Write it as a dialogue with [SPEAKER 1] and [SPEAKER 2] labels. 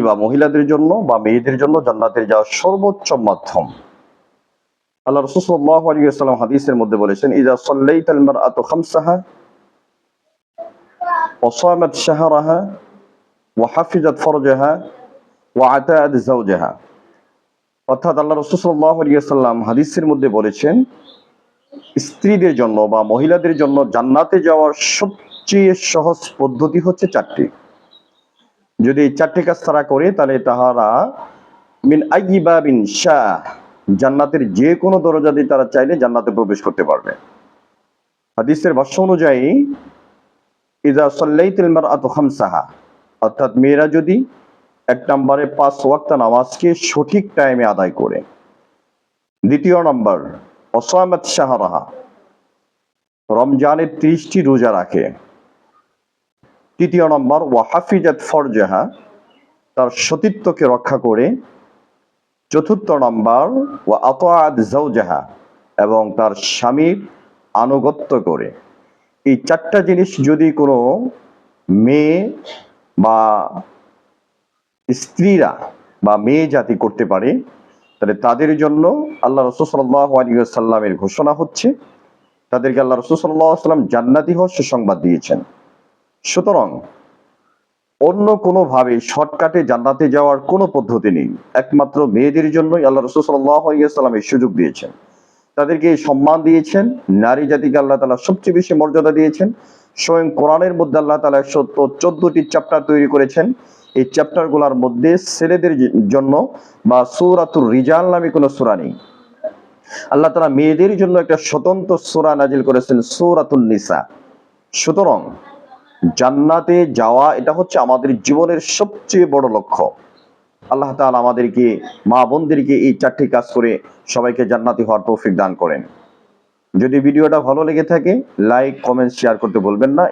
[SPEAKER 1] বা মহিলাদের জন্য বা মেয়েদের জন্য জান্নাতে যাওয়ার সর্বোচ্চ মাধ্যম। আল্লাহ রাসূল সাল্লাল্লাহু আলাইহি ওয়াসাল্লাম হাদিসের মধ্যে বলেছেন, ইযা সাল্লাইতাল মারআতু খামসাহা ওয়া সামাত শাহরাহা ওয়া হাফিজাত ফারজাহা ওয়া আতাআত যাওজাহা। অর্থাৎ আল্লাহ রাসূল সাল্লাল্লাহু আলাইহি ওয়াসাল্লাম হাদিসের মধ্যে বলেছেন, স্ত্রীদের জন্য বা মহিলাদের জন্য জান্নাতে যাওয়ার সবচেয়ে সহজ পদ্ধতি হচ্ছে চারটি। যদি এই চারটি কাজ তারা করে তাহলে তাহারা মিন আইয়ি বাবিন শাহ, জান্নাতের যে কোনো দরজা দিয়ে তারা চাইলে জান্নাতে প্রবেশ করতে পারবে। হাদিসের ভাষ্য অনুযায়ী, ইযা সাল্লাইতাল মারআতু খামসাহা, অর্থাৎ মেয়েরা যদি ১ নম্বরে ৫ ওয়াক্ত নামাজকে সঠিক টাইমে আদায় করে, দ্বিতীয় নম্বর ওয়াসামাত শাহরাহা, রমজানের ৩০টি রোজা রাখে, তৃতীয় নম্বর ওয়া হাফিজাত ফারজাহা, তার সতীত্বকে রক্ষা করে, চতুর্থ নম্বর ওয়া আতাআত যাওজাহা, এবং তার স্বামীর আনুগত্য করে। এই চারটা জিনিস যদি কোনো মেয়ে বা স্ত্রীরা বা মেয়ে জাতি করতে পারে, তাহলে তাদের জন্য আল্লাহ রাসূল সাল্লাল্লাহু আলাইহি ওয়াসাল্লামের ঘোষণা হচ্ছে, তাদেরকে আল্লাহ রাসূল সাল্লাল্লাহু আলাইহি ওয়াসাল্লাম জান্নাতি হওয়ার সুসংবাদ দিয়েছেন। সুতরাং অন্য কোনোভাবে শর্টকাটে জান্নাতে যাওয়ার কোনো পদ্ধতি নেই। একমাত্র মেয়েদের জন্যই আল্লাহ রাসূল সাল্লাল্লাহু আলাইহি ওয়াসাল্লাম এই সুযোগ দিয়েছেন, তাদেরকে সম্মান দিয়েছেন। নারী জাতিকে আল্লাহ তাআলা সবচেয়ে বেশি মর্যাদা দিয়েছেন। স্বয়ং কোরআনের মধ্যে আল্লাহ তাআলা ১১৪টি চ্যাপ্টার তৈরি করেছেন। এই চ্যাপ্টারগুলোর মধ্যে ছেলেদের জন্য বা সূরাতুর রিজাল নামে কোনো সূরা নেই। আল্লাহ তাআলা মেয়েদের জন্য একটা স্বতন্ত্র সূরা নাজিল করেছেন, সূরাতুন নিসা। সুতরাং জান্নাতে যাওয়া এটা হচ্ছে আমাদের জীবনের সবচেয়ে বড় লক্ষ্য। আল্লাহ তাআলা আমাদেরকে, মা বোনদেরকে এই চারটি কাজ করে সবাইকে জান্নাতি হওয়ার তৌফিক দান করেন। যদি ভিডিওটা ভালো লেগে থাকে, লাইক, কমেন্ট, শেয়ার করতে ভুলবেন না।